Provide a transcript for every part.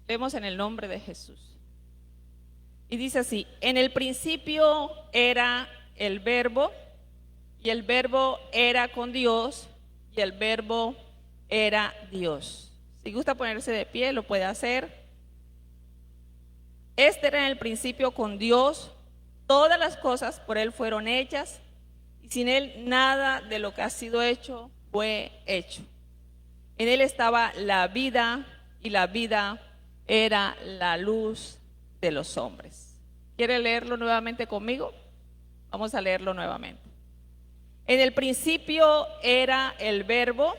Vemos en el nombre de Jesús. Y dice así: en el principio era el Verbo, y el Verbo era con Dios, y el Verbo era Dios. Si gusta ponerse de pie, lo puede hacer. Este era en el principio con Dios, todas las cosas por Él fueron hechas, y sin Él nada de lo que ha sido hecho fue hecho. En Él estaba la vida, y la vida era la luz de los hombres. ¿Quiere leerlo nuevamente conmigo? Vamos a leerlo nuevamente. En el principio era el Verbo,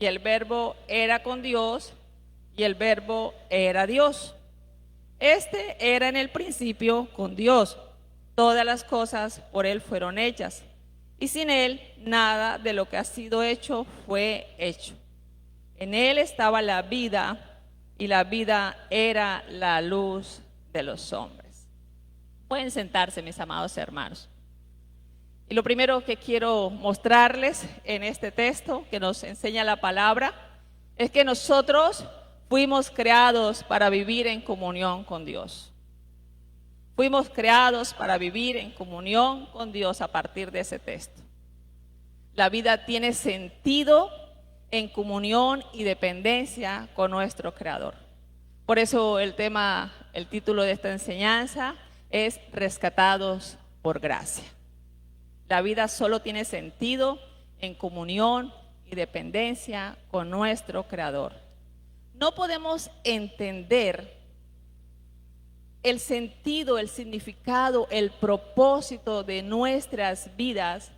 y el Verbo era con Dios, y el Verbo era Dios. Este era en el principio con Dios. Todas las cosas por Él fueron hechas, y sin Él nada de lo que ha sido hecho fue hecho. En Él estaba la vida, y la vida era la luz de los hombres. Pueden sentarse, mis amados hermanos. Y lo primero que quiero mostrarles en este texto que nos enseña la palabra es que nosotros fuimos creados para vivir en comunión con Dios. Fuimos creados para vivir en comunión con Dios a partir de ese texto. La vida tiene sentido en comunión y dependencia con nuestro Creador. Por eso el título de esta enseñanza es Rescatados por Gracia. La vida solo tiene sentido en comunión y dependencia con nuestro Creador. No podemos entender el sentido, el significado, el propósito de nuestras vidas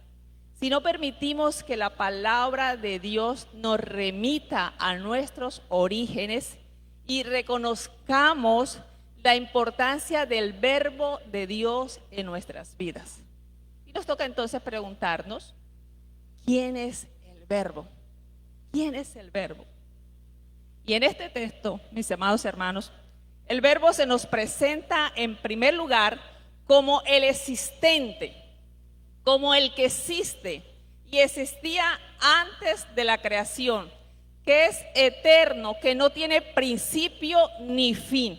si no permitimos que la palabra de Dios nos remita a nuestros orígenes y reconozcamos la importancia del Verbo de Dios en nuestras vidas. Y nos toca entonces preguntarnos, ¿quién es el Verbo? ¿Quién es el Verbo? Y en este texto, mis amados hermanos, el Verbo se nos presenta en primer lugar como el existente, como el que existe y existía antes de la creación, que es eterno, que no tiene principio ni fin.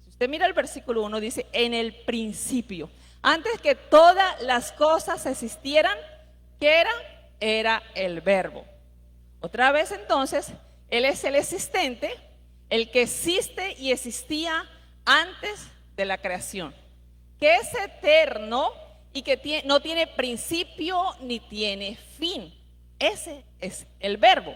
Si usted mira el versículo 1, dice, en el principio. Antes que todas las cosas existieran, ¿qué era? Era el Verbo. Otra vez entonces, Él es el existente, el que existe y existía antes de la creación, que es eterno y que no tiene principio ni tiene fin. Ese es el Verbo.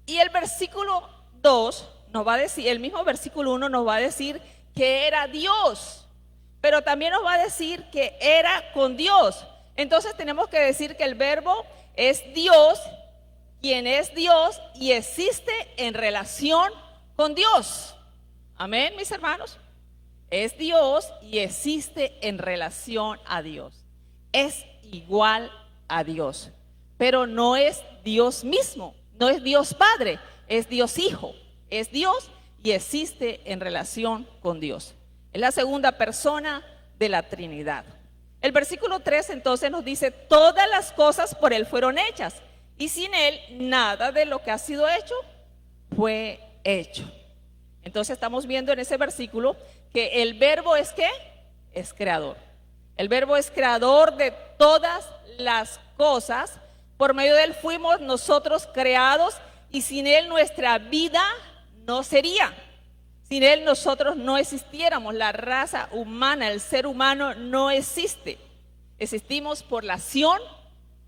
Y el versículo 2 nos va a decir, el mismo versículo 1 nos va a decir que era Dios, pero también nos va a decir que era con Dios. Entonces tenemos que decir que el Verbo es Dios, quien es Dios y existe en relación con Dios. Amén, mis hermanos. Es Dios y existe en relación a Dios. Es igual a Dios, pero no es Dios mismo, no es Dios Padre, es Dios Hijo. Es Dios y existe en relación con Dios. Es la segunda persona de la Trinidad. El versículo 3 entonces nos dice, todas las cosas por Él fueron hechas, y sin Él nada de lo que ha sido hecho fue hecho. Entonces estamos viendo en ese versículo que el Verbo es ¿qué? Es creador. El Verbo es creador de todas las cosas. Por medio de Él fuimos nosotros creados y sin Él nuestra vida no sería. Sin Él nosotros no existiéramos. La raza humana, el ser humano no existe. Existimos por la acción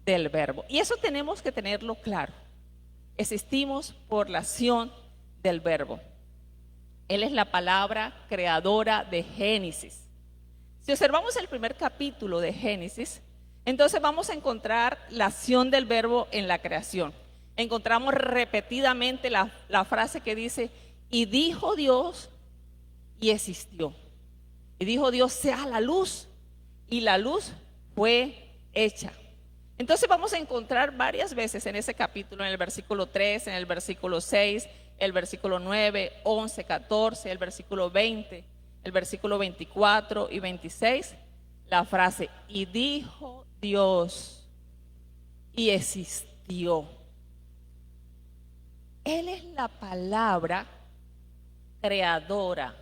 del Verbo. Y eso tenemos que tenerlo claro. Existimos por la acción del Verbo. Él es la palabra creadora de Génesis. Si observamos el primer capítulo de Génesis, entonces vamos a encontrar la acción del Verbo en la creación. Encontramos repetidamente la frase que dice, y dijo Dios y existió. Y dijo Dios, sea la luz, y la luz fue hecha. Entonces vamos a encontrar varias veces en ese capítulo, en el versículo 3, en el versículo 6, el versículo 9, 11, 14, el versículo 20, el versículo 24 y 26, la frase, y dijo Dios y existió. Él es la palabra creadora,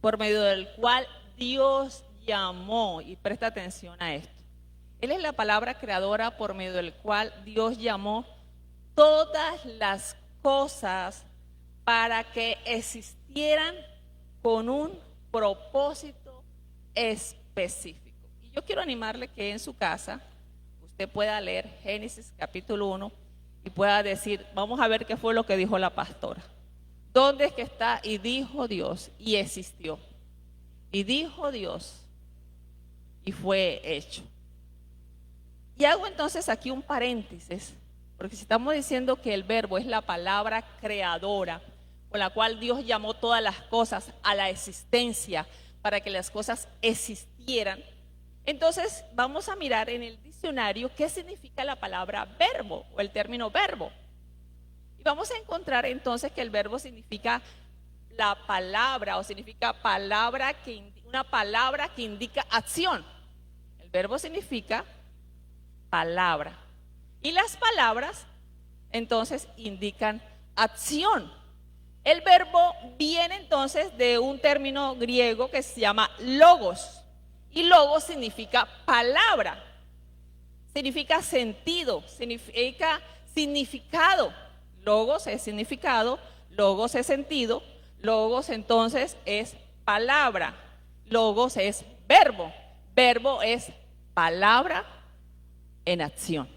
por medio del cual Dios llamó, y presta atención a esto. Él es la palabra creadora por medio del cual Dios llamó todas las cosas para que existieran con un propósito específico. Y yo quiero animarle que en su casa usted pueda leer Génesis capítulo 1 y pueda decir, vamos a ver qué fue lo que dijo la pastora. ¿Dónde es que está? Y dijo Dios, y existió. Y dijo Dios, y fue hecho. Y hago entonces aquí un paréntesis, porque si estamos diciendo que el verbo es la palabra creadora, con la cual Dios llamó todas las cosas a la existencia para que las cosas existieran, entonces vamos a mirar en el diccionario qué significa la palabra verbo o el término verbo. Y vamos a encontrar entonces que el verbo significa la palabra o significa una palabra que indica acción. El verbo significa palabra. Y las palabras entonces indican acción. El verbo viene entonces de un término griego que se llama logos. Y logos significa palabra. Significa sentido, significa significado. Logos es significado, logos es sentido, logos entonces es palabra, logos es verbo, verbo es palabra en acción.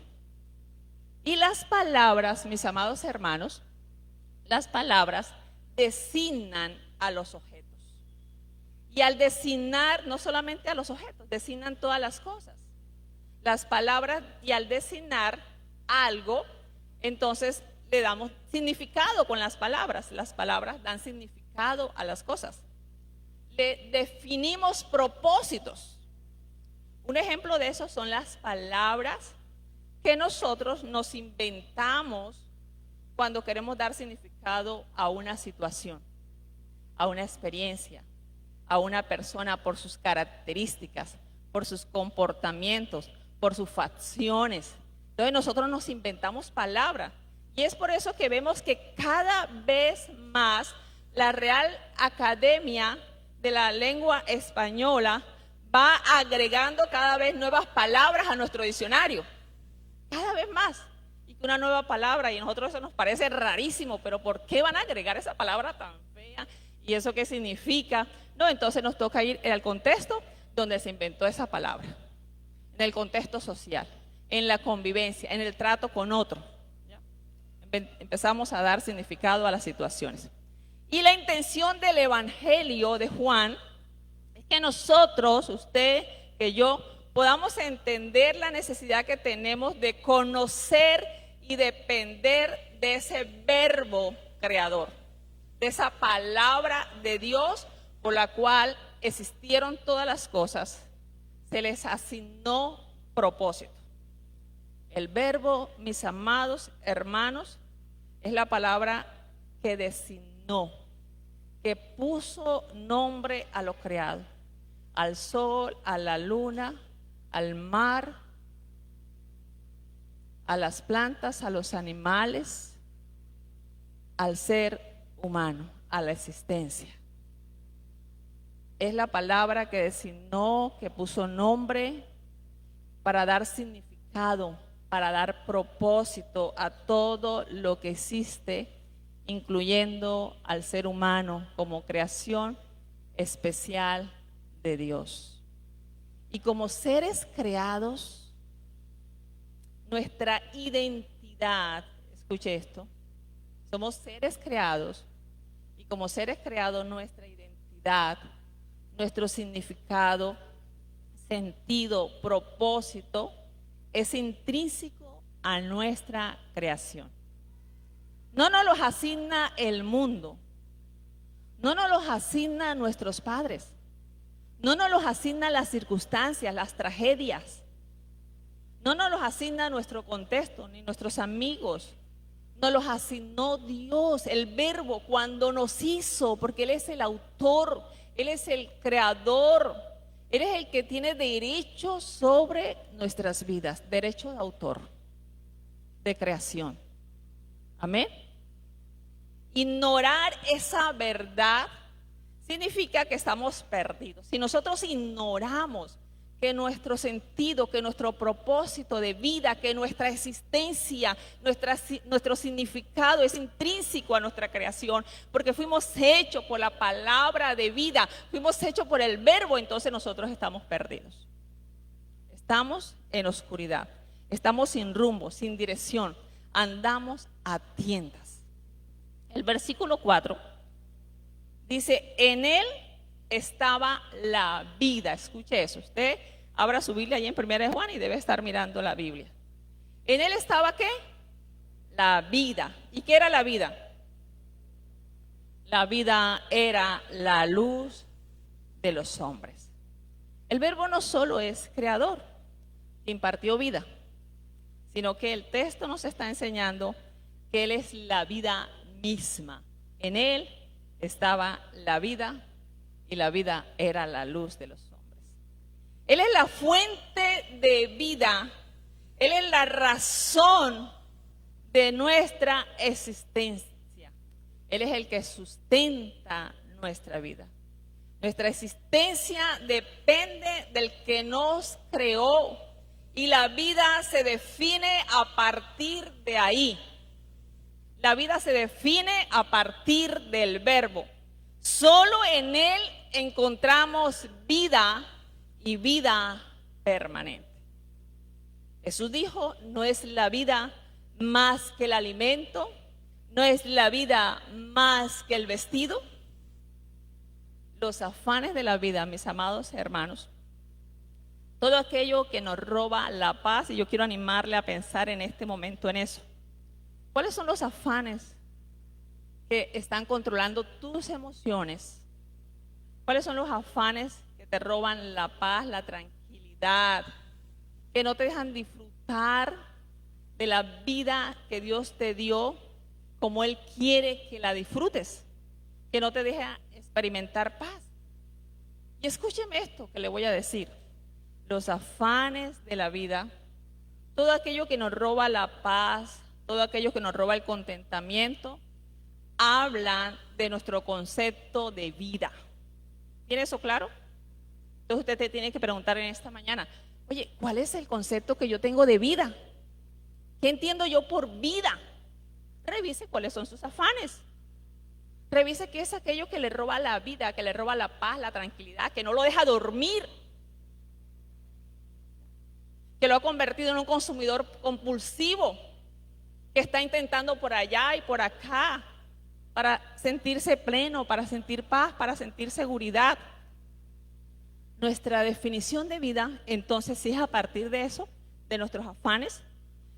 Y las palabras, mis amados hermanos, las palabras designan a los objetos. Y al designar, no solamente a los objetos, designan todas las cosas. Las palabras, y al designar algo, entonces le damos significado con las palabras dan significado a las cosas. Le definimos propósitos. Un ejemplo de eso son las palabras que nosotros nos inventamos cuando queremos dar significado a una situación, a una experiencia, a una persona por sus características, por sus comportamientos, por sus facciones. Entonces nosotros nos inventamos palabras. Y es por eso que vemos que cada vez más la Real Academia de la Lengua Española va agregando cada vez nuevas palabras a nuestro diccionario. Cada vez más. Y que una nueva palabra, y a nosotros eso nos parece rarísimo, pero ¿por qué van a agregar esa palabra tan fea? ¿Y eso qué significa? No, entonces nos toca ir al contexto donde se inventó esa palabra. En el contexto social, en la convivencia, en el trato con otro. Empezamos a dar significado a las situaciones. Y la intención del Evangelio de Juan es que nosotros, usted, que yo, podamos entender la necesidad que tenemos de conocer y depender de ese verbo creador, de esa palabra de Dios por la cual existieron todas las cosas. Se les asignó propósito. El verbo, mis amados hermanos, es la palabra que designó, que puso nombre a lo creado, al sol, a la luna, al mar, a las plantas, a los animales, al ser humano, a la existencia. Es la palabra que designó, que puso nombre para dar significado, para dar propósito a todo lo que existe, incluyendo al ser humano como creación especial de Dios. Y como seres creados, nuestra identidad, escuche esto, somos seres creados, y como seres creados nuestra identidad, nuestro significado, sentido, propósito, es intrínseco a nuestra creación. No nos los asigna el mundo, no nos los asigna nuestros padres, no nos los asigna las circunstancias, las tragedias, no nos los asigna nuestro contexto, ni nuestros amigos. Nos los asignó Dios, el verbo, cuando nos hizo, porque Él es el autor, Él es el creador. Él es el que tiene derecho sobre nuestras vidas, derecho de autor, de creación. Amén. Ignorar esa verdad significa que estamos perdidos. Si nosotros ignoramos que nuestro sentido, que nuestro propósito de vida, que nuestra existencia, nuestro significado es intrínseco a nuestra creación, porque fuimos hechos por la palabra de vida, fuimos hechos por el verbo, entonces nosotros estamos perdidos. Estamos en oscuridad, estamos sin rumbo, sin dirección, andamos a tiendas. El versículo 4 dice, en él estaba la vida. Escuche eso, usted abra su Biblia ahí en 1 de Juan y debe estar mirando la Biblia. En él estaba ¿qué? La vida. ¿Y qué era la vida? La vida era la luz de los hombres. El verbo no solo es creador, que impartió vida, sino que el texto nos está enseñando que él es la vida misma. En él estaba la vida y la vida era la luz de los hombres. Él es la fuente de vida, él es la razón de nuestra existencia. Él es el que sustenta nuestra vida. Nuestra existencia depende del que nos creó y la vida se define a partir de ahí. La vida se define a partir del verbo. Solo en él encontramos vida y vida permanente. Jesús dijo, no es la vida más que el alimento, no es la vida más que el vestido. Los afanes de la vida, mis amados hermanos, todo aquello que nos roba la paz, y yo quiero animarle a pensar en este momento en eso. ¿Cuáles son los afanes que están controlando tus emociones? ¿Cuáles son los afanes que te roban la paz, la tranquilidad, que no te dejan disfrutar de la vida que Dios te dio como Él quiere que la disfrutes, que no te deja experimentar paz? Y escúcheme esto que le voy a decir. Los afanes de la vida, todo aquello que nos roba la paz, todo aquello que nos roba el contentamiento, hablan de nuestro concepto de vida. ¿Tiene eso claro? Entonces usted te tiene que preguntar en esta mañana, oye, ¿cuál es el concepto que yo tengo de vida? ¿Qué entiendo yo por vida? Revise cuáles son sus afanes. Revise qué es aquello que le roba la vida, que le roba la paz, la tranquilidad, que no lo deja dormir, que lo ha convertido en un consumidor compulsivo, que está intentando por allá y por acá para sentirse pleno, para sentir paz, para sentir seguridad. Nuestra definición de vida, entonces, si es a partir de eso, de nuestros afanes,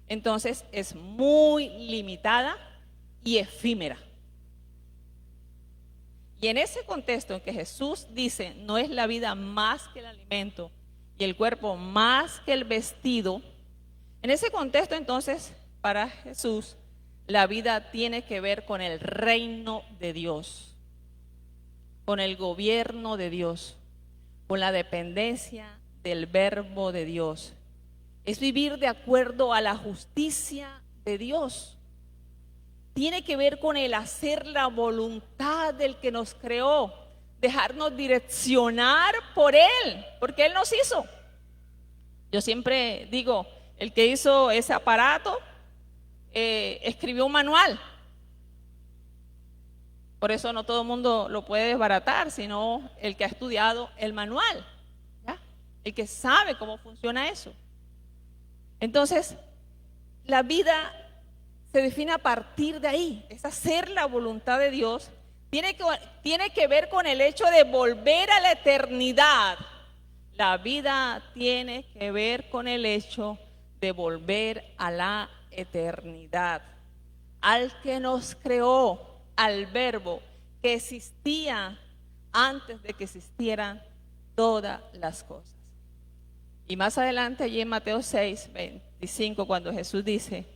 entonces es muy limitada y efímera. Y en ese contexto en que Jesús dice, no es la vida más que el alimento y el cuerpo más que el vestido, en ese contexto entonces, para Jesús, la vida tiene que ver con el reino de Dios, con el gobierno de Dios, con la dependencia del verbo de Dios. Es vivir de acuerdo a la justicia de Dios. Tiene que ver con el hacer la voluntad del que nos creó, dejarnos direccionar por Él, porque Él nos hizo. Yo siempre digo, el que hizo ese aparato escribió un manual. Por eso no todo el mundo lo puede desbaratar, sino el que ha estudiado el manual, ¿ya? El que sabe cómo funciona eso. Entonces, la vida se define a partir de ahí, es hacer la voluntad de Dios. Tiene que ver con el hecho de volver a la eternidad. La vida tiene que ver con el hecho de volver a la eternidad, al que nos creó, al verbo que existía antes de que existieran todas las cosas. Y más adelante allí en Mateo 6:25, cuando Jesús dice,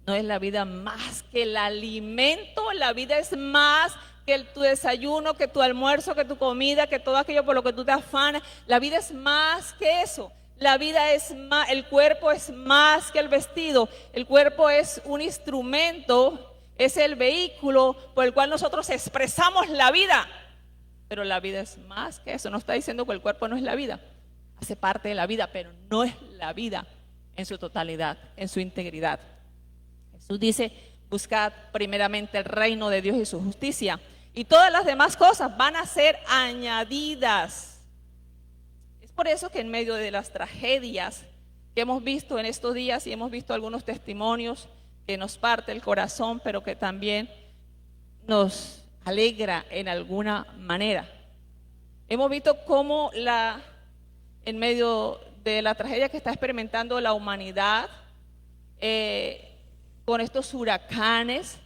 no es la vida más que el alimento, la vida es más que tu desayuno, que tu almuerzo, que tu comida, que todo aquello por lo que tú te afanas. La vida es más que eso. La vida es más, el cuerpo es más que el vestido. El cuerpo es un instrumento, es el vehículo por el cual nosotros expresamos la vida. Pero la vida es más que eso. No está diciendo que el cuerpo no es la vida. Hace parte de la vida, pero no es la vida en su totalidad, en su integridad. Jesús dice, buscad primeramente el reino de Dios y su justicia, y todas las demás cosas van a ser añadidas. Es por eso que en medio de las tragedias que hemos visto en estos días, y hemos visto algunos testimonios que nos parte el corazón, pero que también nos alegra en alguna manera. Hemos visto cómo en medio de la tragedia que está experimentando la humanidad, con estos huracanes,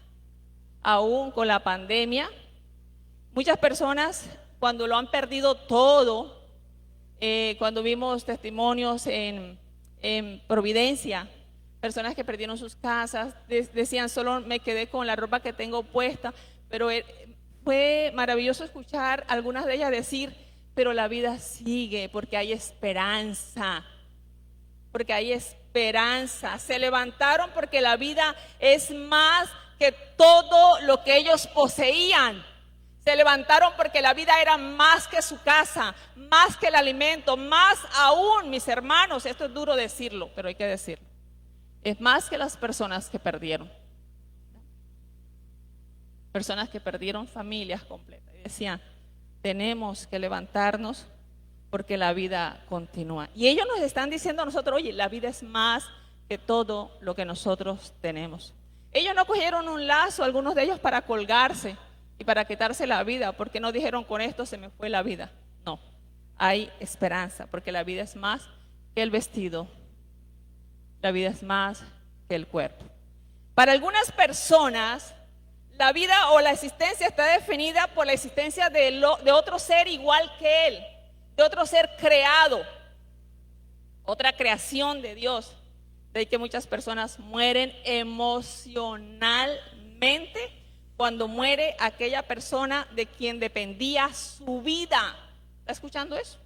aún con la pandemia, muchas personas cuando lo han perdido todo, cuando vimos testimonios en Providencia, personas que perdieron sus casas, decían, solo me quedé con la ropa que tengo puesta, pero fue maravilloso escuchar algunas de ellas decir, pero la vida sigue porque hay esperanza, porque hay esperanza. Se levantaron porque la vida es más que todo lo que ellos poseían. Se levantaron porque la vida era más que su casa, más que el alimento, más aún, mis hermanos, esto es duro decirlo, pero hay que decirlo, es más que las personas que perdieron. Personas que perdieron familias completas. Y decían, tenemos que levantarnos porque la vida continúa. Y ellos nos están diciendo a nosotros, oye, la vida es más que todo lo que nosotros tenemos. Ellos no cogieron un lazo, algunos de ellos, para colgarse y para quitarse la vida, porque no dijeron, con esto se me fue la vida. No, hay esperanza, porque la vida es más que el vestido, la vida es más que el cuerpo. Para algunas personas, la vida o la existencia está definida por la existencia de otro ser igual que él, de otro ser creado, otra creación de Dios. De que muchas personas mueren emocionalmente cuando muere aquella persona de quien dependía su vida. ¿Está escuchando eso?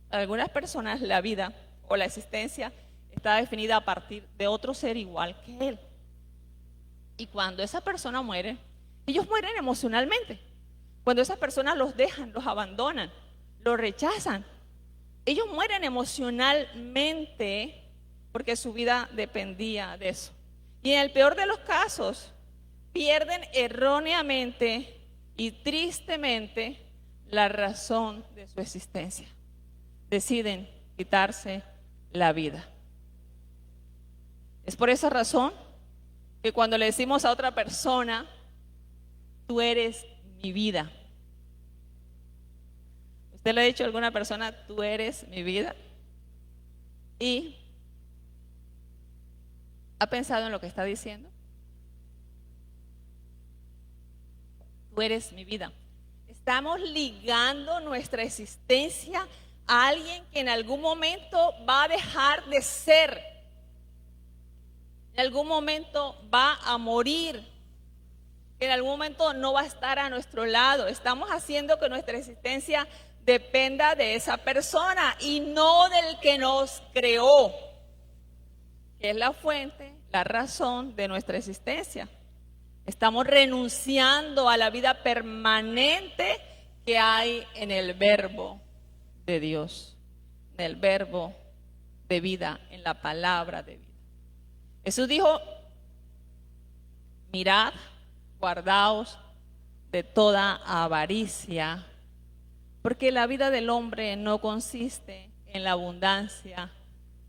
Para algunas personas la vida o la existencia está definida a partir de otro ser igual que él. Y cuando esa persona muere, ellos mueren emocionalmente. Cuando esas personas los dejan, los abandonan, los rechazan, ellos mueren emocionalmente porque su vida dependía de eso. Y en el peor de los casos, pierden erróneamente y tristemente la razón de su existencia. Deciden quitarse la vida. Es por esa razón que cuando le decimos a otra persona, tú eres mi vida. ¿Usted le ha dicho a alguna persona, tú eres mi vida? ¿Y ha pensado en lo que está diciendo? Tú eres mi vida. Estamos ligando nuestra existencia a alguien que en algún momento va a dejar de ser. En algún momento va a morir, en algún momento no va a estar a nuestro lado. Estamos haciendo que nuestra existencia dependa de esa persona y no del que nos creó, que es la fuente, la razón de nuestra existencia. Estamos renunciando a la vida permanente que hay en el verbo de Dios, en el verbo de vida, en la palabra de vida. Jesús dijo, mirad, guardaos de toda avaricia, porque la vida del hombre no consiste en la abundancia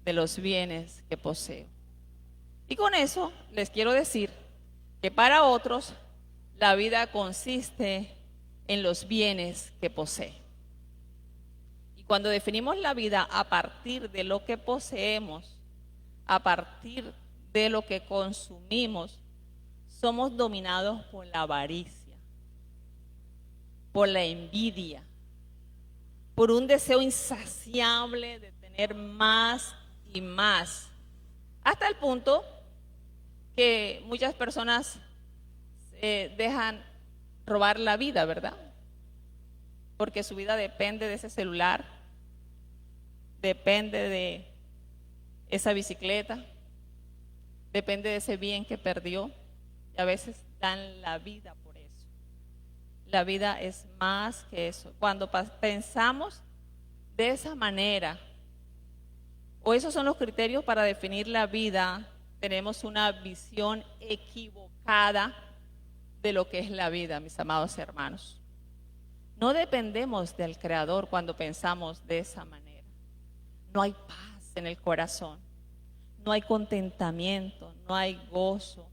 de los bienes que posee. Y con eso les quiero decir que para otros la vida consiste en los bienes que posee. Y cuando definimos la vida a partir de lo que poseemos, a partir de lo que consumimos, somos dominados por la avaricia, por la envidia, por un deseo insaciable de tener más y más, hasta el punto que muchas personas dejan robar la vida, ¿verdad? Porque su vida depende de ese celular, depende de esa bicicleta, depende de ese bien que perdió. y a veces dan la vida por eso. La vida es más que eso. Cuando pensamos de esa manera, o esos son los criterios para definir la vida, tenemos una visión equivocada de lo que es la vida, mis amados hermanos. No dependemos del Creador cuando pensamos de esa manera. No hay paz en el corazón, no hay contentamiento, no hay gozo,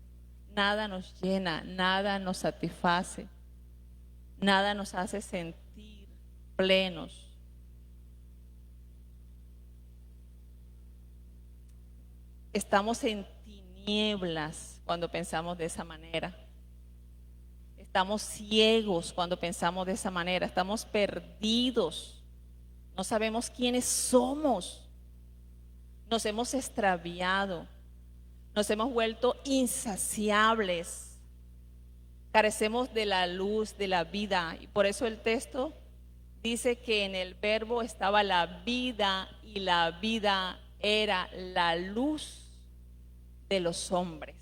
nada nos llena, nada nos satisface, nada nos hace sentir plenos. Estamos en tinieblas cuando pensamos de esa manera. Estamos ciegos cuando pensamos de esa manera. Estamos perdidos. No sabemos quiénes somos. Nos hemos extraviado. Nos hemos vuelto insaciables. Carecemos de la luz de la vida. Y por eso el texto dice que en el verbo estaba la vida y la vida era la luz de los hombres.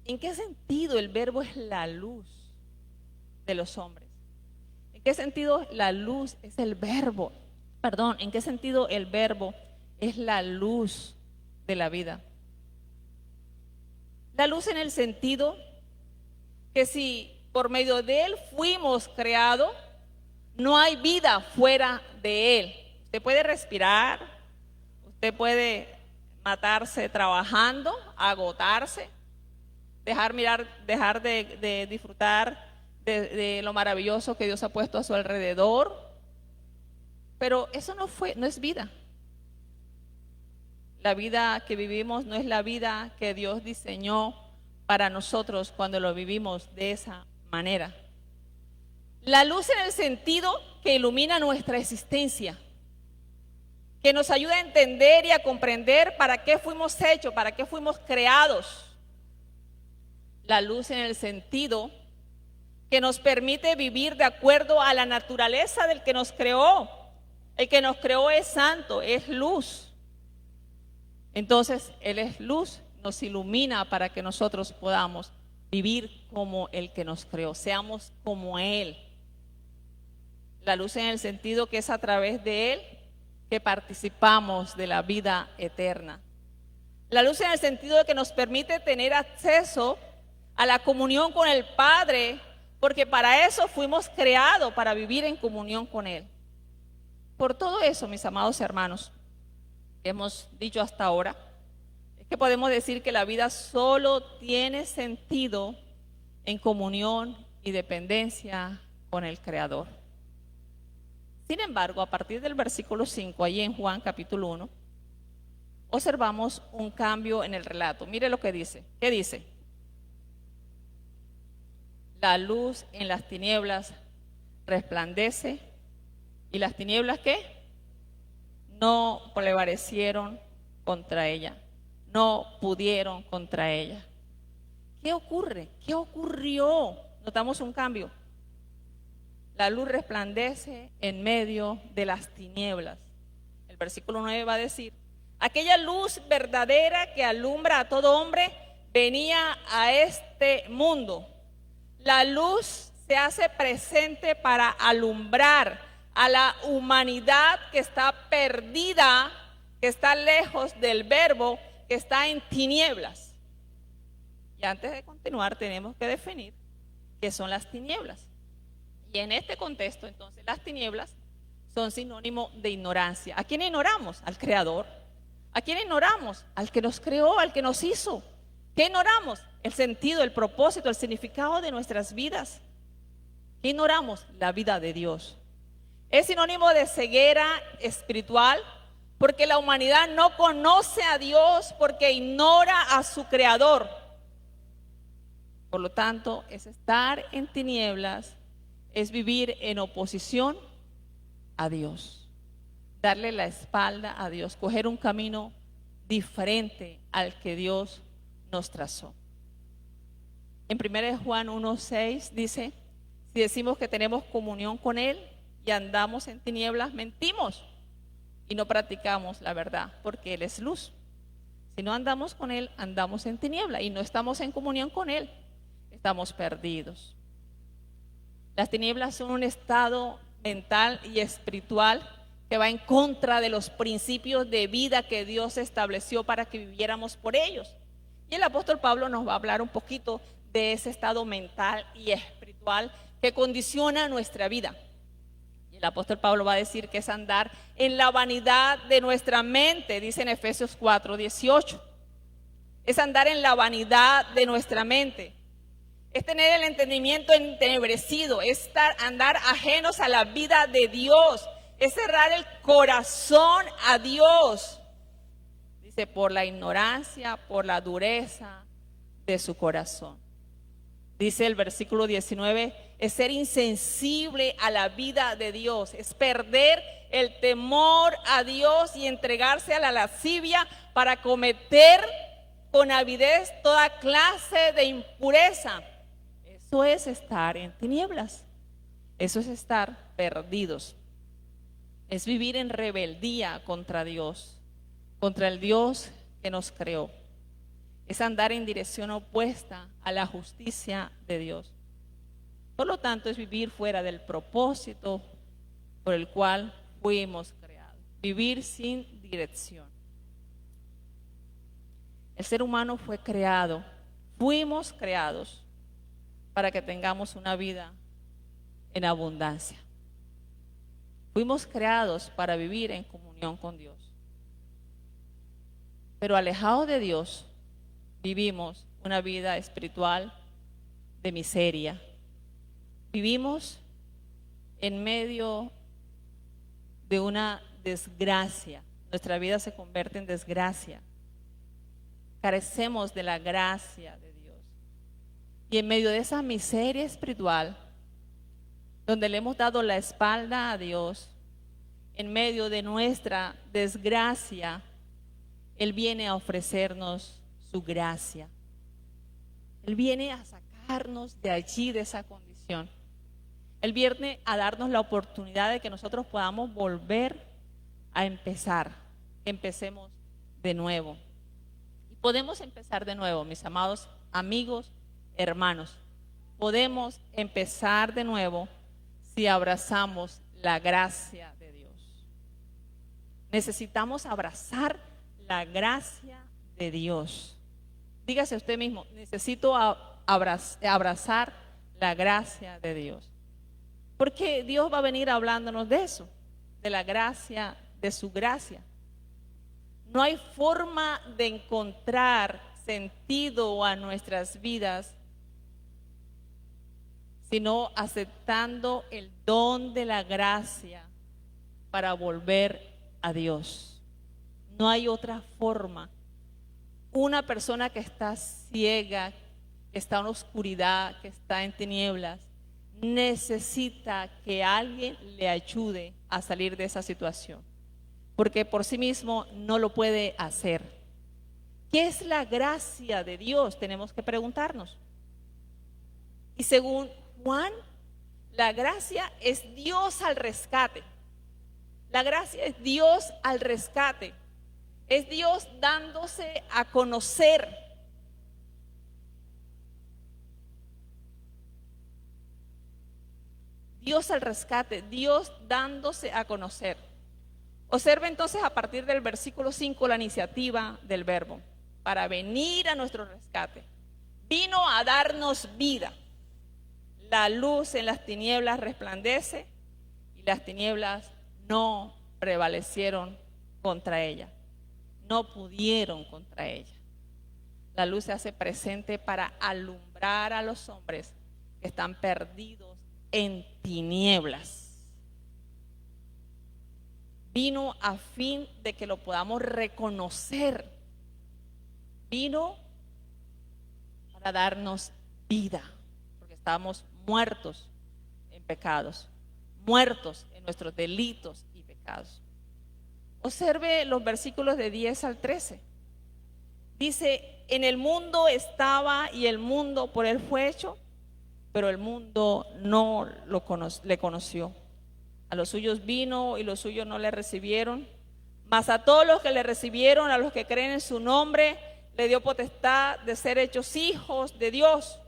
¿En qué sentido el verbo es la luz de los hombres? ¿En qué sentido la luz es el verbo? Perdón, ¿en qué sentido el verbo es la luz de la vida? La luz en el sentido que si por medio de él fuimos creados, no hay vida fuera de él. Usted puede respirar, usted puede matarse trabajando, agotarse, dejar de disfrutar de lo maravilloso que Dios ha puesto a su alrededor, pero eso no es vida. La vida que vivimos no es la vida que Dios diseñó para nosotros cuando lo vivimos de esa manera. La luz en el sentido que ilumina nuestra existencia, que nos ayuda a entender y a comprender para qué fuimos hechos, para qué fuimos creados. La luz en el sentido que nos permite vivir de acuerdo a la naturaleza del que nos creó. El que nos creó es santo, es luz. Entonces, Él es luz, nos ilumina para que nosotros podamos vivir como el que nos creó, seamos como Él. La luz en el sentido que es a través de Él que participamos de la vida eterna. La luz en el sentido de que nos permite tener acceso a la comunión con el Padre, porque para eso fuimos creados, para vivir en comunión con Él. Por todo eso, mis amados hermanos, que hemos dicho hasta ahora, es que podemos decir que la vida solo tiene sentido en comunión y dependencia con el Creador. Sin embargo, a partir del versículo 5, allí en Juan capítulo 1, observamos un cambio en el relato. Mire lo que dice. ¿Qué dice? La luz en las tinieblas resplandece, y las tinieblas ¿qué? No prevalecieron contra ella, no pudieron contra ella. ¿Qué ocurre? ¿Qué ocurrió? Notamos un cambio. La luz resplandece en medio de las tinieblas. El versículo 9 va a decir: aquella luz verdadera que alumbra a todo hombre venía a este mundo. La luz se hace presente para alumbrar a la humanidad que está perdida, que está lejos del verbo, que está en tinieblas. Y antes de continuar tenemos que definir qué son las tinieblas. Y en este contexto, entonces, las tinieblas son sinónimo de ignorancia. ¿A quién ignoramos? Al Creador. ¿A quién ignoramos? Al que nos creó, al que nos hizo. ¿Qué ignoramos? El sentido, el propósito, el significado de nuestras vidas. ¿Qué ignoramos? La vida de Dios. Es sinónimo de ceguera espiritual, porque la humanidad no conoce a Dios, porque ignora a su Creador. Por lo tanto, es estar en tinieblas, es vivir en oposición a Dios, darle la espalda a Dios, coger un camino diferente al que Dios nos trazó. En 1 Juan 1:6 dice: si decimos que tenemos comunión con Él y andamos en tinieblas, mentimos y no practicamos la verdad, porque Él es luz. Si no andamos con Él, andamos en tiniebla y no estamos en comunión con Él, estamos perdidos. Las tinieblas son un estado mental y espiritual que va en contra de los principios de vida que Dios estableció para que viviéramos por ellos. Y el apóstol Pablo nos va a hablar un poquito de ese estado mental y espiritual que condiciona nuestra vida. Y el apóstol Pablo va a decir que es andar en la vanidad de nuestra mente, dice en Efesios 4:18. Es andar en la vanidad de nuestra mente. Es tener el entendimiento entenebrecido, es andar ajenos a la vida de Dios, es cerrar el corazón a Dios. Dice, por la ignorancia, por la dureza de su corazón. Dice el versículo 19, es ser insensible a la vida de Dios, es perder el temor a Dios y entregarse a la lascivia para cometer con avidez toda clase de impureza. Eso es estar en tinieblas, eso es estar perdidos, es vivir en rebeldía contra Dios, contra el Dios que nos creó. Es andar en dirección opuesta a la justicia de Dios. Por lo tanto, es vivir fuera del propósito por el cual fuimos creados, vivir sin dirección. El ser humano fue creado, fuimos creados para que tengamos una vida en abundancia. Fuimos creados para vivir en comunión con Dios. Pero alejados de Dios, vivimos una vida espiritual de miseria. Vivimos en medio de una desgracia. Nuestra vida se convierte en desgracia. Carecemos de la gracia de Dios. Y en medio de esa miseria espiritual, donde le hemos dado la espalda a Dios, en medio de nuestra desgracia, Él viene a ofrecernos su gracia. Él viene a sacarnos de allí, de esa condición. Él viene a darnos la oportunidad de que nosotros podamos volver a empezar, que empecemos de nuevo. Y podemos empezar de nuevo, mis amados amigos, hermanos. Podemos empezar de nuevo si abrazamos la gracia de Dios. Necesitamos abrazar la gracia de Dios. Dígase usted mismo, necesito abrazar la gracia de Dios. Porque Dios va a venir hablándonos de eso, de la gracia, de su gracia. No hay forma de encontrar sentido a nuestras vidas sino aceptando el don de la gracia para volver a Dios. No hay otra forma. Una persona que está ciega, que está en oscuridad, que está en tinieblas, necesita que alguien le ayude a salir de esa situación, porque por sí mismo no lo puede hacer. ¿Qué es la gracia de Dios? Tenemos que preguntarnos. Y según Juan, la gracia es Dios al rescate. La gracia es Dios al rescate. Es Dios dándose a conocer. Dios al rescate, Dios dándose a conocer. Observe entonces a partir del versículo 5 la iniciativa del verbo. Para venir a nuestro rescate. Vino a darnos vida. La luz en las tinieblas resplandece y las tinieblas no prevalecieron contra ella. No pudieron contra ella. La luz se hace presente para alumbrar a los hombres que están perdidos en tinieblas. Vino a fin de que lo podamos reconocer. Vino para darnos vida, porque estábamos muertos en pecados, muertos en nuestros delitos y pecados. Observe los versículos de 10 al 13. Dice, en el mundo estaba y el mundo por él fue hecho, pero el mundo no le conoció. A los suyos vino y los suyos no le recibieron, Mas a todos los que le recibieron, a los que creen en su nombre, le dio potestad de ser hechos hijos de Dios,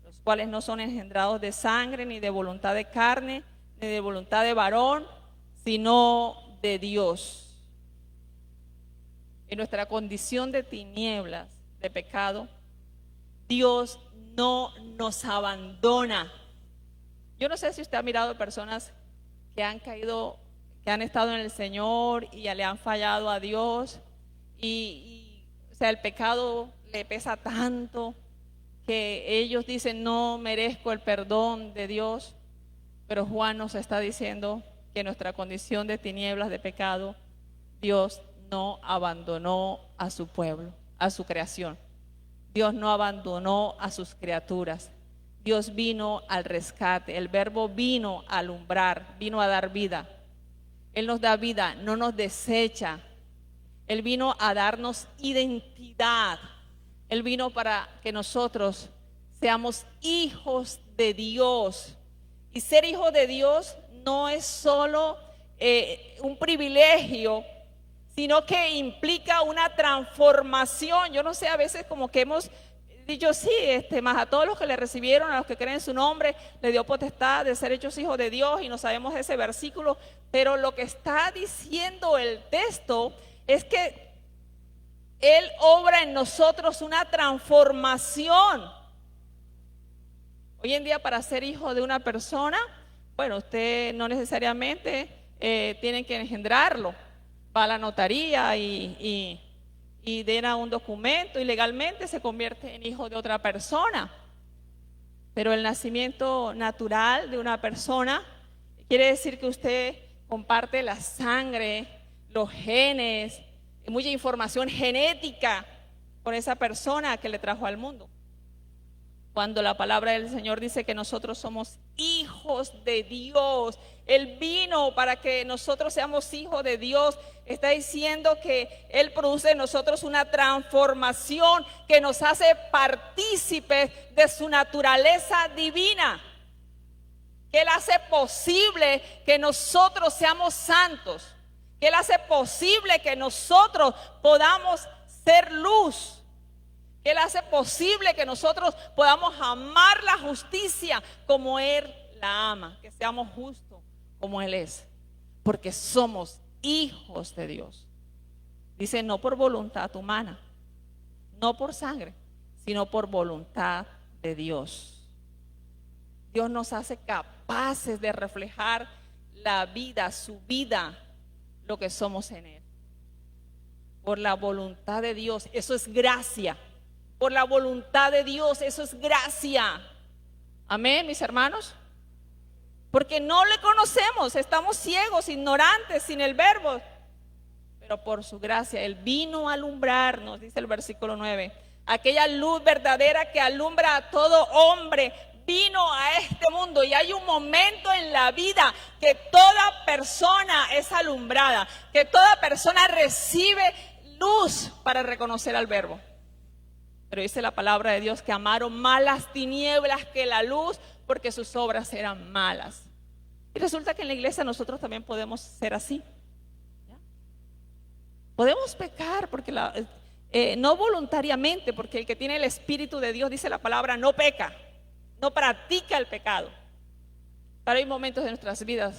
los cuales no son engendrados de sangre, ni de voluntad de carne, ni de voluntad de varón, sino de Dios. En nuestra condición de tinieblas, de pecado, Dios no nos abandona. Yo no sé si usted ha mirado personas que han caído, que han estado en el Señor y ya le han fallado a Dios o sea, el pecado le pesa tanto que ellos dicen no merezco el perdón de Dios, pero Juan nos está diciendo que en nuestra condición de tinieblas, de pecado, Dios no abandonó a su pueblo, a su creación. Dios no abandonó a sus criaturas. Dios vino al rescate. El Verbo vino a alumbrar, vino a dar vida. Él nos da vida, no nos desecha. Él vino a darnos identidad. Él vino para que nosotros seamos hijos de Dios. Y ser hijo de Dios no es solo un privilegio, sino que implica una transformación. Yo no sé, a veces como que hemos dicho sí, más a todos los que le recibieron, a los que creen en su nombre, le dio potestad de ser hechos hijos de Dios, y no sabemos ese versículo, pero lo que está diciendo el texto es que Él obra en nosotros una transformación. Hoy en día, para ser hijo de una persona, bueno, usted no necesariamente tiene que engendrarlo. Va a la notaría y llena un documento y legalmente se convierte en hijo de otra persona. Pero el nacimiento natural de una persona quiere decir que usted comparte la sangre, los genes, mucha información genética con esa persona que le trajo al mundo. Cuando la palabra del Señor dice que nosotros somos hijos de Dios, Él vino para que nosotros seamos hijos de Dios. Está diciendo que Él produce en nosotros una transformación que nos hace partícipes de su naturaleza divina. Que Él hace posible que nosotros seamos santos. Que Él hace posible que nosotros podamos ser luz. Que Él hace posible que nosotros podamos amar la justicia como Él la ama, que seamos justos como Él es, porque somos hijos de Dios. Dice, no por voluntad humana, no por sangre, sino por voluntad de Dios. Dios nos hace capaces de reflejar la vida, su vida, lo que somos en Él. Por la voluntad de Dios, eso es gracia. Por la voluntad de Dios, eso es gracia. Amén, mis hermanos. Porque no le conocemos, estamos ciegos, ignorantes, sin el Verbo. Pero por su gracia, Él vino a alumbrarnos, dice el versículo 9. Aquella luz verdadera que alumbra a todo hombre, vino a este mundo. Y hay un momento en la vida que toda persona es alumbrada, que toda persona recibe luz para reconocer al Verbo. Pero dice la palabra de Dios que amaron más las tinieblas que la luz, porque sus obras eran malas. Y resulta que en la iglesia nosotros también podemos ser así. ¿Ya? Podemos pecar, porque no voluntariamente, porque el que tiene el Espíritu de Dios, dice la palabra, no peca, no practica el pecado. Pero hay momentos de nuestras vidas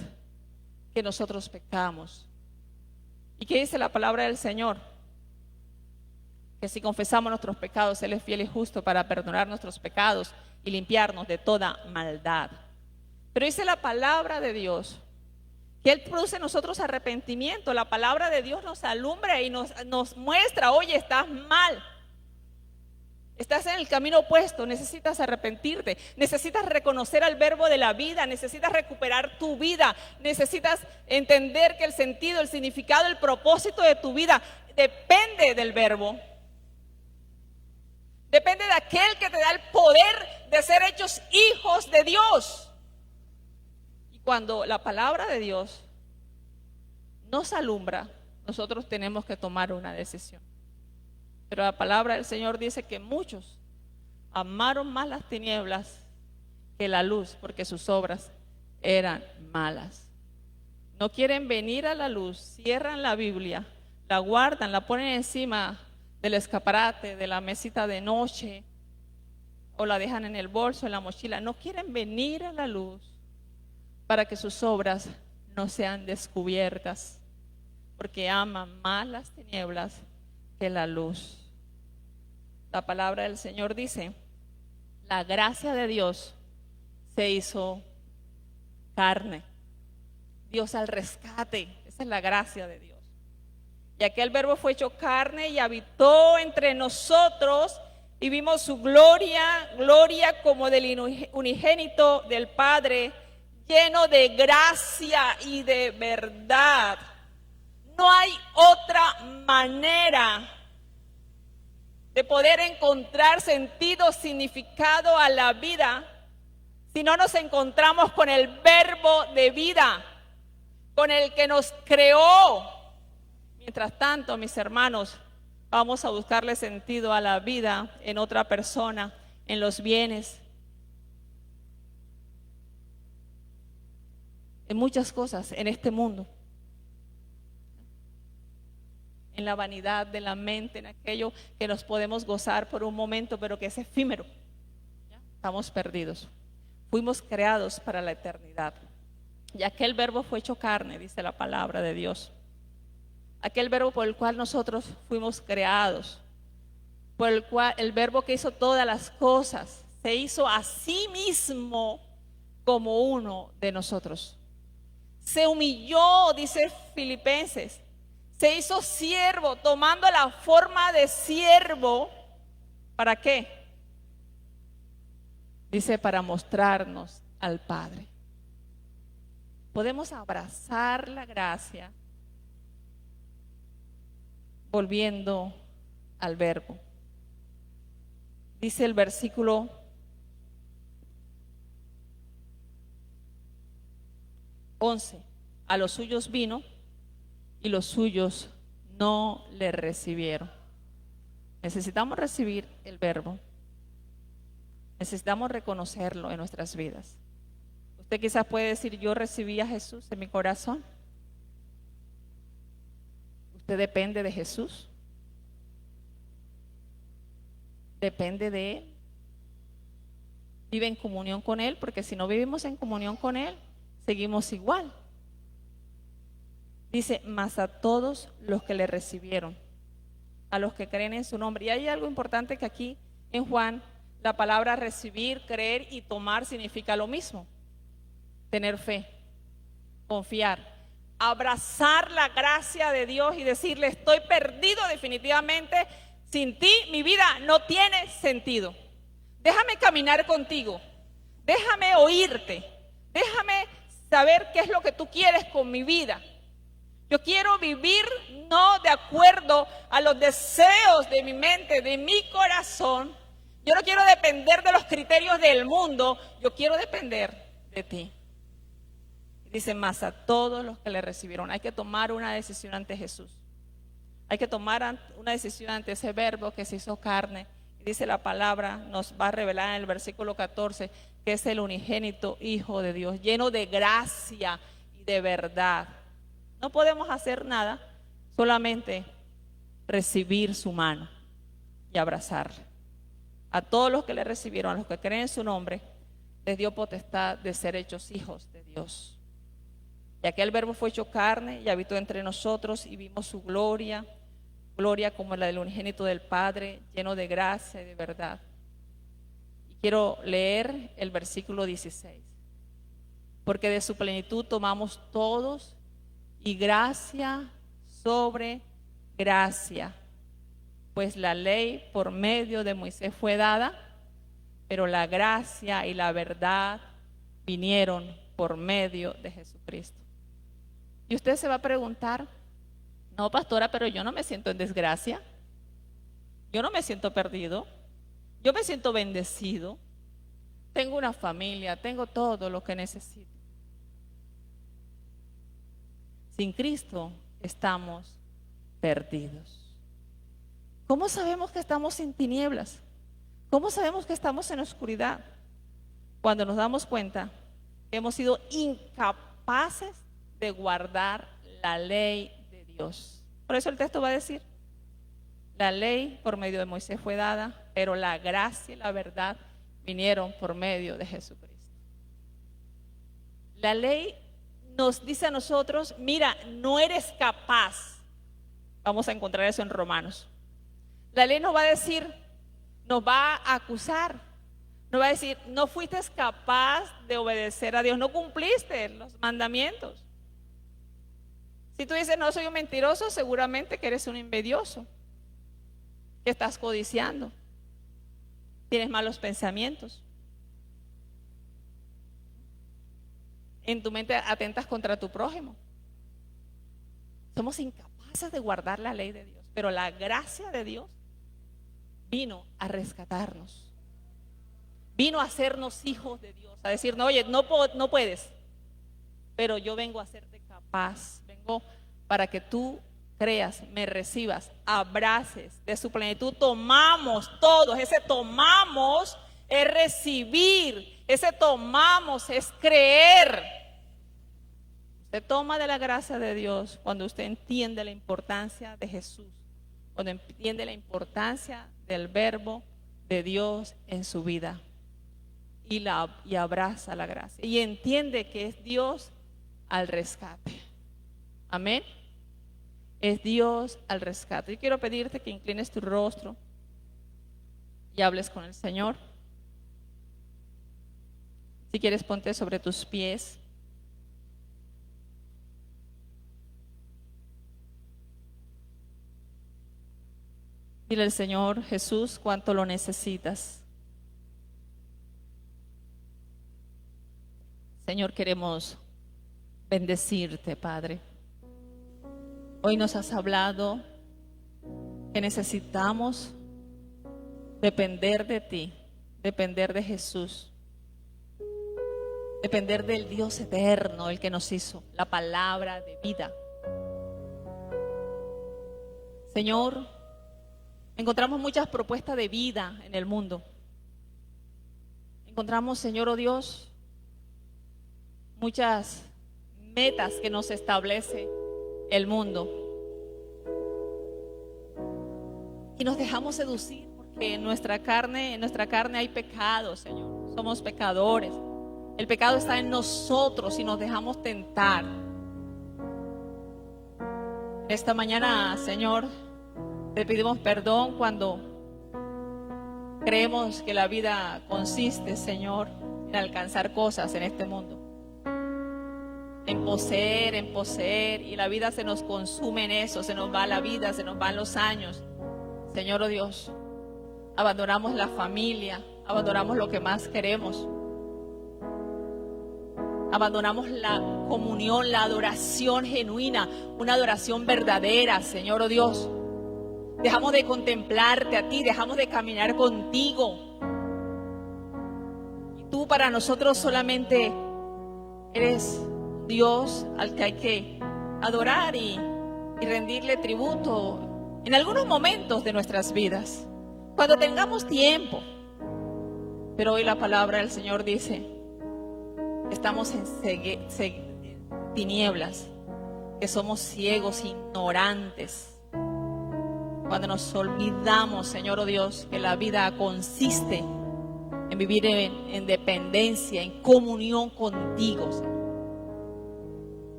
que nosotros pecamos. ¿Y qué dice la palabra del Señor? Que si confesamos nuestros pecados, Él es fiel y justo para perdonar nuestros pecados y limpiarnos de toda maldad. Pero dice la palabra de Dios que Él produce en nosotros arrepentimiento. La palabra de Dios nos alumbra y nos muestra, oye, estás mal, estás en el camino opuesto, necesitas arrepentirte, necesitas reconocer al Verbo de la vida, necesitas recuperar tu vida, necesitas entender que el sentido, el significado, el propósito de tu vida depende del Verbo. Depende de aquel que te da el poder de ser hechos hijos de Dios. Y cuando la palabra de Dios nos alumbra, nosotros tenemos que tomar una decisión. Pero la palabra del Señor dice que muchos amaron más las tinieblas que la luz, porque sus obras eran malas. No quieren venir a la luz, cierran la Biblia, la guardan, la ponen encima del escaparate, de la mesita de noche, o la dejan en el bolso, en la mochila. No quieren venir a la luz para que sus obras no sean descubiertas, porque aman más las tinieblas que la luz. La palabra del Señor dice: la gracia de Dios se hizo carne. Dios al rescate, esa es la gracia de Dios. Y aquel Verbo fue hecho carne y habitó entre nosotros, y vimos su gloria, gloria como del unigénito del Padre, lleno de gracia y de verdad. No hay otra manera de poder encontrar sentido, significado a la vida si no nos encontramos con el Verbo de vida, con el que nos creó. Mientras tanto, mis hermanos, vamos a buscarle sentido a la vida en otra persona, en los bienes, en muchas cosas en este mundo, en la vanidad de la mente, en aquello que nos podemos gozar por un momento, pero que es efímero. Estamos perdidos. Fuimos creados para la eternidad. Y aquel Verbo fue hecho carne, dice la palabra de Dios. Aquel Verbo por el cual nosotros fuimos creados, por el cual el Verbo que hizo todas las cosas, se hizo a sí mismo como uno de nosotros. Se humilló, dice Filipenses, se hizo siervo, tomando la forma de siervo. ¿Para qué? Dice, para mostrarnos al Padre. Podemos abrazar la gracia volviendo al Verbo. Dice el versículo 11: a los suyos vino y los suyos no le recibieron. Necesitamos recibir el Verbo. Necesitamos reconocerlo en nuestras vidas. Usted quizás puede decir: yo recibí a Jesús en mi corazón. ¿Usted depende de Jesús? ¿Depende de Él? ¿Vive en comunión con Él? Porque si no vivimos en comunión con Él, seguimos igual. Dice: mas a todos los que le recibieron, a los que creen en su nombre. Y hay algo importante, que aquí en Juan la palabra recibir, creer y tomar significa lo mismo. Tener fe, confiar, abrazar la gracia de Dios y decirle: estoy perdido definitivamente, sin ti mi vida no tiene sentido. Déjame caminar contigo, déjame oírte, déjame saber qué es lo que tú quieres con mi vida. Yo quiero vivir no de acuerdo a los deseos de mi mente, de mi corazón. Yo no quiero depender de los criterios del mundo, yo quiero depender de ti. Dice: mas a todos los que le recibieron. Hay que tomar una decisión ante Jesús. Hay que tomar una decisión ante ese Verbo que se hizo carne. Y dice la palabra, nos va a revelar en el versículo 14, que es el unigénito Hijo de Dios, lleno de gracia y de verdad. No podemos hacer nada, solamente recibir su mano y abrazarle. A todos los que le recibieron, a los que creen en su nombre, les dio potestad de ser hechos hijos de Dios. Y aquel Verbo fue hecho carne y habitó entre nosotros, y vimos su gloria, gloria como la del unigénito del Padre, lleno de gracia y de verdad. Y quiero leer el versículo 16. Porque de su plenitud tomamos todos, y gracia sobre gracia. Pues la ley por medio de Moisés fue dada, pero la gracia y la verdad vinieron por medio de Jesucristo. Y usted se va a preguntar: no, pastora, pero yo no me siento en desgracia, yo no me siento perdido, yo me siento bendecido, tengo una familia, tengo todo lo que necesito. Sin Cristo estamos perdidos. ¿Cómo sabemos que estamos en tinieblas? ¿Cómo sabemos que estamos en oscuridad? Cuando nos damos cuenta que hemos sido incapaces de guardar la ley de Dios. Por eso el texto va a decir, la ley por medio de Moisés fue dada, pero la gracia y la verdad vinieron por medio de Jesucristo. La ley nos dice a nosotros, mira, no eres capaz. Vamos a encontrar eso en Romanos. La ley nos va a decir, nos va a acusar, nos va a decir, no fuiste capaz de obedecer a Dios, no cumpliste los mandamientos. Si tú dices, no soy un mentiroso, seguramente que eres un envidioso, que estás codiciando, tienes malos pensamientos. En tu mente atentas contra tu prójimo. Somos incapaces de guardar la ley de Dios, pero la gracia de Dios vino a rescatarnos, vino a hacernos hijos de Dios, a decir, no, oye, no puedes, pero yo vengo a hacerte capaz, vengo para que tú creas, me recibas, abraces de su plenitud. Tomamos todos, ese tomamos es recibir, ese tomamos es creer. Usted toma de la gracia de Dios cuando usted entiende la importancia de Jesús, cuando entiende la importancia del verbo de Dios en su vida y abraza la gracia y entiende que es Dios al rescate. Amén. Es Dios al rescate. Yo quiero pedirte que inclines tu rostro y hables con el Señor. Si quieres, ponte sobre tus pies. Dile al Señor, Jesús, cuánto lo necesitas. Señor, queremos bendecirte, Padre. Hoy nos has hablado que necesitamos depender de ti, depender de Jesús, depender del Dios eterno, el que nos hizo, la palabra de vida. Señor, encontramos muchas propuestas de vida en el mundo. Encontramos, Señor, oh Dios, muchas metas que nos establece el mundo. Y nos dejamos seducir porque en nuestra carne hay pecado, Señor. Somos pecadores. El pecado está en nosotros y nos dejamos tentar. Esta mañana, Señor, te pedimos perdón cuando creemos que la vida consiste, Señor, en alcanzar cosas en este mundo. En poseer, y la vida se nos consume en eso, se nos va la vida, se nos van los años. Señor, oh Dios, abandonamos la familia, abandonamos lo que más queremos. Abandonamos la comunión, la adoración genuina, una adoración verdadera, Señor, oh Dios. Dejamos de contemplarte a ti, dejamos de caminar contigo. Y tú para nosotros solamente eres Dios al que hay que adorar y rendirle tributo en algunos momentos de nuestras vidas, cuando tengamos tiempo. Pero hoy la palabra del Señor dice que estamos en tinieblas, que somos ciegos, ignorantes, cuando nos olvidamos, Señor, oh Dios, que la vida consiste en vivir en dependencia, en comunión contigo, Señor.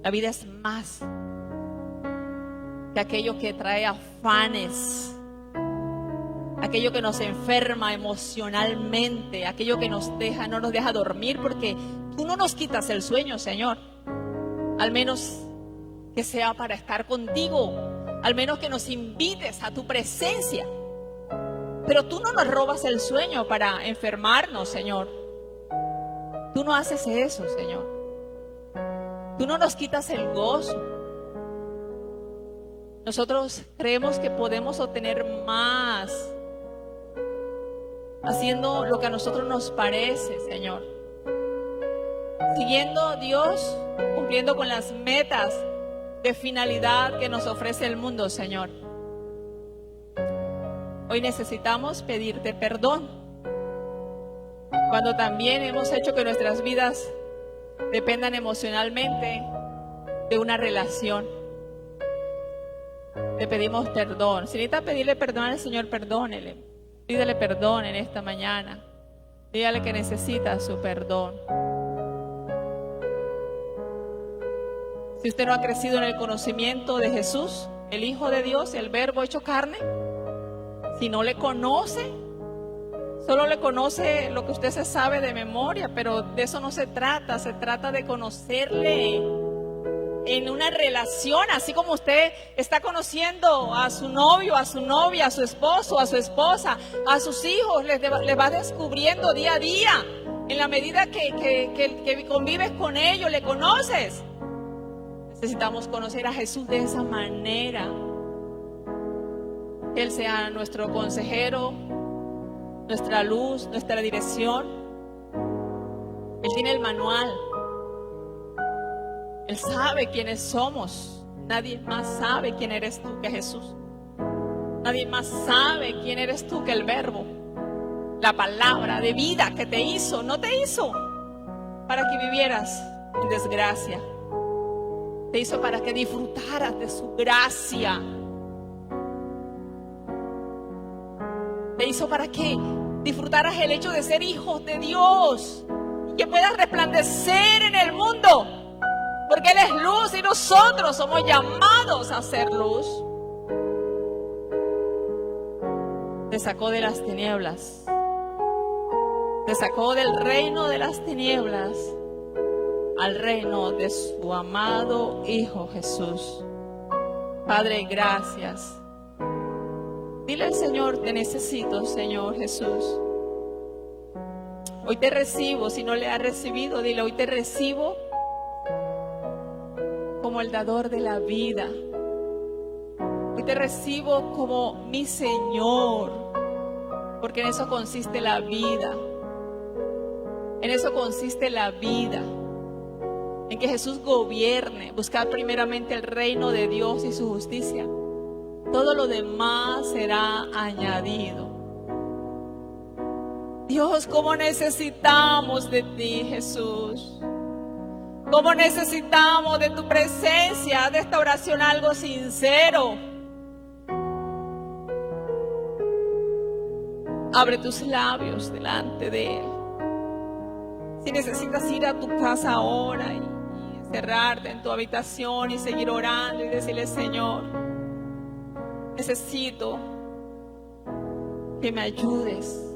La vida es más que aquello que trae afanes, aquello que nos enferma emocionalmente, aquello que no nos deja dormir, porque tú no nos quitas el sueño, Señor. Al menos que sea para estar contigo, al menos que nos invites a tu presencia. Pero tú no nos robas el sueño para enfermarnos, Señor. Tú no haces eso, Señor. Tú no nos quitas el gozo. Nosotros creemos que podemos obtener más haciendo lo que a nosotros nos parece, Señor. Siguiendo a Dios, cumpliendo con las metas de finalidad que nos ofrece el mundo, Señor. Hoy necesitamos pedirte perdón cuando también hemos hecho que nuestras vidas dependan emocionalmente de una relación. Le pedimos perdón. Si necesita pedirle perdón al Señor, perdónele. Pídele perdón en esta mañana. Dígale que necesita su perdón. Si usted no ha crecido en el conocimiento de Jesús, el Hijo de Dios, el Verbo hecho carne, si no le conoce, solo le conoce lo que usted se sabe de memoria, pero de eso no se trata de conocerle en una relación, así como usted está conociendo a su novio, a su novia, a su esposo, a su esposa, a sus hijos, les va descubriendo día a día, en la medida que convives con ellos, le conoces. Necesitamos conocer a Jesús de esa manera. Que Él sea nuestro consejero, nuestra luz, nuestra dirección. Él tiene el manual. Él sabe quiénes somos. Nadie más sabe quién eres tú que Jesús. Nadie más sabe quién eres tú que el Verbo. La palabra de vida que te hizo, no te hizo para que vivieras en desgracia. Te hizo para que disfrutaras de su gracia. Te hizo para que disfrutaras el hecho de ser hijos de Dios y que puedas resplandecer en el mundo, porque Él es luz y nosotros somos llamados a ser luz. Te sacó de las tinieblas, te sacó del reino de las tinieblas al reino de su amado Hijo Jesús. Padre, gracias. Dile al Señor, te necesito, Señor Jesús. Hoy te recibo. Si no le has recibido, dile, hoy te recibo como el dador de la vida. Hoy te recibo como mi Señor, porque en eso consiste la vida. En eso consiste la vida. En que Jesús gobierne, buscar primeramente el reino de Dios y su justicia. Todo lo demás será añadido. Dios, cómo necesitamos de ti, Jesús. Cómo necesitamos de tu presencia, de esta oración algo sincero. Abre tus labios delante de Él. Si necesitas ir a tu casa ahora y encerrarte en tu habitación y seguir orando y decirle, Señor, necesito que me ayudes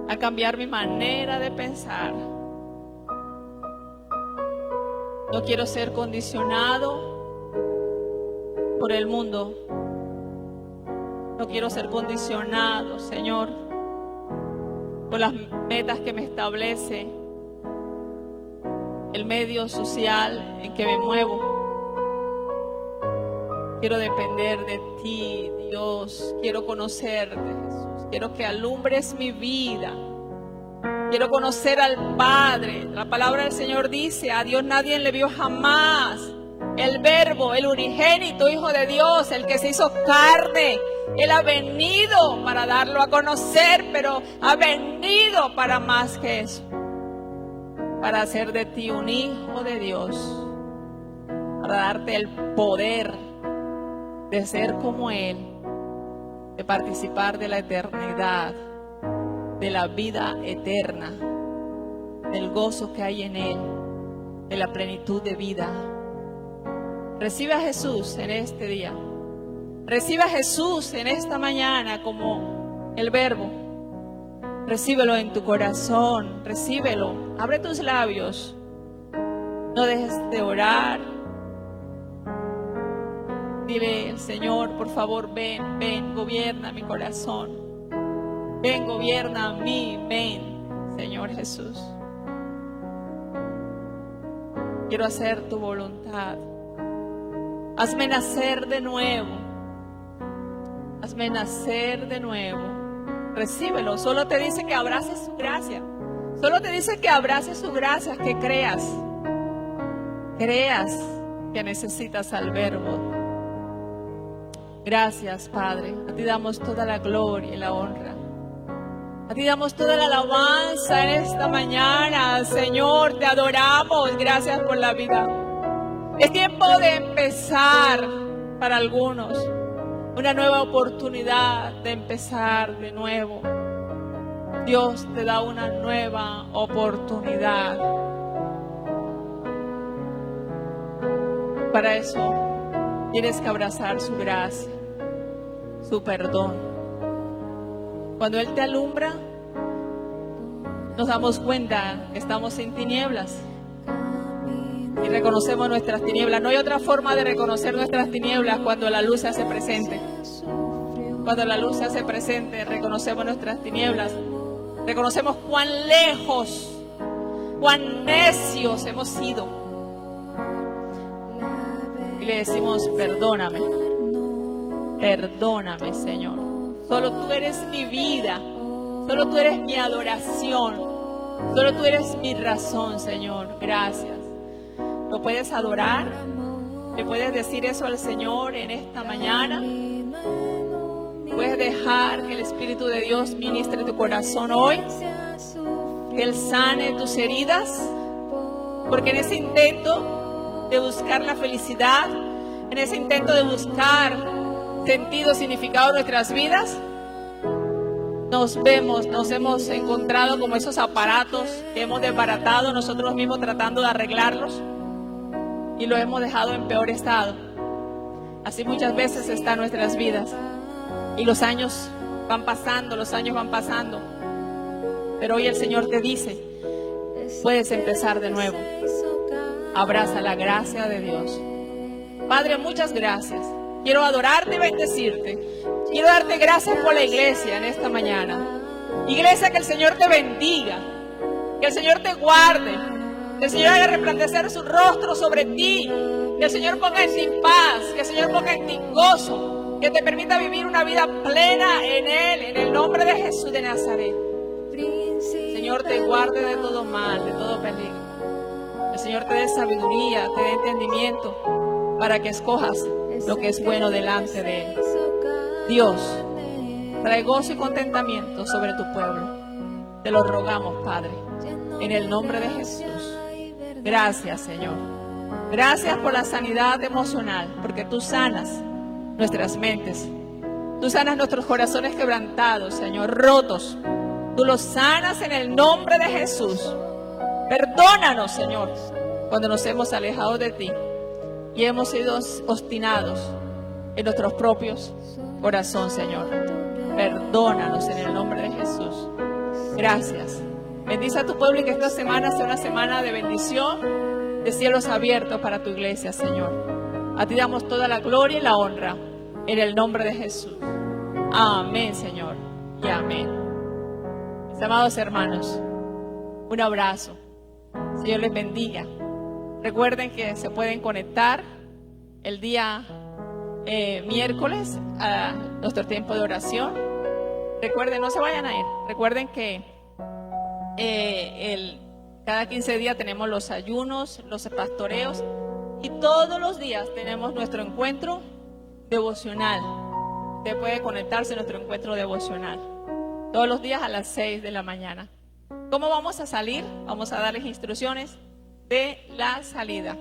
a cambiar mi manera de pensar. No quiero ser condicionado por el mundo. No quiero ser condicionado, Señor, por las metas que me establece el medio social en que me muevo. Quiero depender de ti, Dios. Quiero conocerte, Jesús. Quiero que alumbres mi vida. Quiero conocer al Padre. La palabra del Señor dice, a Dios nadie le vio jamás. El Verbo, el unigénito Hijo de Dios, el que se hizo carne. Él ha venido para darlo a conocer, pero ha venido para más que eso. Para hacer de ti un hijo de Dios. Para darte el poder de ser como Él. De participar de la eternidad. De la vida eterna. Del gozo que hay en Él. De la plenitud de vida. Recibe a Jesús en este día. Recibe a Jesús en esta mañana como el Verbo. Recíbelo en tu corazón. Recíbelo. Abre tus labios. No dejes de orar. Dile al Señor, por favor, ven, ven, gobierna mi corazón. Ven, gobierna a mí, ven, Señor Jesús. Quiero hacer tu voluntad. Hazme nacer de nuevo. Hazme nacer de nuevo. Recíbelo. Solo te dice que abraces su gracia. Solo te dice que abraces su gracia, que creas. Creas que necesitas al Verbo. Gracias, Padre. A ti damos toda la gloria y la honra. A ti damos toda la alabanza en esta mañana. Señor, te adoramos. Gracias por la vida. Es tiempo de empezar para algunos, una nueva oportunidad de empezar de nuevo. Dios te da una nueva oportunidad. Para eso tienes que abrazar su gracia, su perdón. Cuando Él te alumbra, nos damos cuenta que estamos en tinieblas y reconocemos nuestras tinieblas. No hay otra forma de reconocer nuestras tinieblas cuando la luz se hace presente. Cuando la luz se hace presente, reconocemos nuestras tinieblas. Reconocemos cuán lejos, cuán necios hemos sido. Y le decimos, perdóname. Perdóname, Señor. Solo tú eres mi vida. Solo tú eres mi adoración. Solo tú eres mi razón, Señor. Gracias. ¿Lo puedes adorar? ¿Le puedes decir eso al Señor en esta mañana? ¿Puedes dejar que el Espíritu de Dios ministre tu corazón hoy? Que Él sane tus heridas. Porque en ese intento de buscar la felicidad, en ese intento de buscar sentido, significado en nuestras vidas, nos hemos encontrado como esos aparatos que hemos desbaratado nosotros mismos tratando de arreglarlos y los hemos dejado en peor estado. Así muchas veces están nuestras vidas y los años van pasando, pero hoy el Señor te dice, puedes empezar de nuevo. Abraza la gracia de Dios. Padre, muchas gracias. Quiero adorarte y bendecirte. Quiero darte gracias por la iglesia en esta mañana. Iglesia, que el Señor te bendiga, que el Señor te guarde, que el Señor haga resplandecer su rostro sobre ti, que el Señor ponga en ti paz, que el Señor ponga en ti gozo, que te permita vivir una vida plena en Él, en el nombre de Jesús de Nazaret. Señor, te guarde de todo mal, de todo peligro. El Señor te dé sabiduría, te dé entendimiento para que escojas lo que es bueno delante de Él. Dios, trae gozo y contentamiento sobre tu pueblo. Te lo rogamos, Padre, en el nombre de Jesús. Gracias, Señor. Gracias por la sanidad emocional, porque tú sanas nuestras mentes. Tú sanas nuestros corazones quebrantados, Señor, rotos. Tú los sanas en el nombre de Jesús. Perdónanos, Señor, cuando nos hemos alejado de ti y hemos sido obstinados en nuestros propios corazones, Señor. Perdónanos en el nombre de Jesús. Gracias. Bendice a tu pueblo y que esta semana sea una semana de bendición, de cielos abiertos para tu iglesia, Señor. A ti damos toda la gloria y la honra en el nombre de Jesús. Amén, Señor, y amén. Mis amados hermanos, un abrazo. Señor les bendiga. Recuerden que se pueden conectar el día miércoles a nuestro tiempo de oración. Recuerden, no se vayan a ir. Recuerden que cada 15 días tenemos los ayunos, los pastoreos, y todos los días tenemos nuestro encuentro devocional. Usted puede conectarse a nuestro encuentro devocional todos los días a las 6 de la mañana. ¿Cómo vamos a salir? Vamos a darles instrucciones de la salida.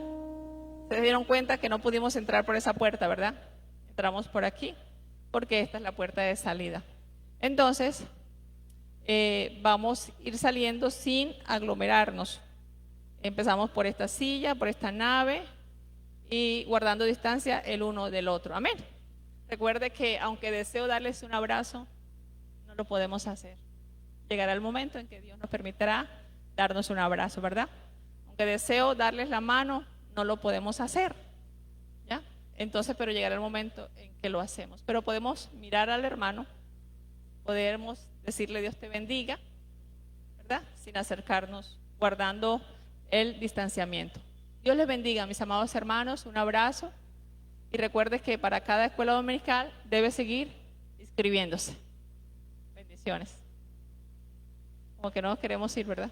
Se dieron cuenta que no pudimos entrar por esa puerta, ¿verdad? Entramos por aquí porque esta es la puerta de salida. Entonces, vamos a ir saliendo sin aglomerarnos. Empezamos por esta silla, por esta nave y guardando distancia el uno del otro. Amén. Recuerde que aunque deseo darles un abrazo, no lo podemos hacer. Llegará el momento en que Dios nos permitirá darnos un abrazo, ¿verdad? Aunque deseo darles la mano, no lo podemos hacer, ¿ya? Entonces, pero llegará el momento en que lo hacemos. Pero podemos mirar al hermano, podemos decirle Dios te bendiga, ¿verdad? Sin acercarnos, guardando el distanciamiento. Dios les bendiga, mis amados hermanos, un abrazo. Y recuerde que para cada escuela dominical debe seguir inscribiéndose. Bendiciones. Como que no nos queremos ir, ¿verdad?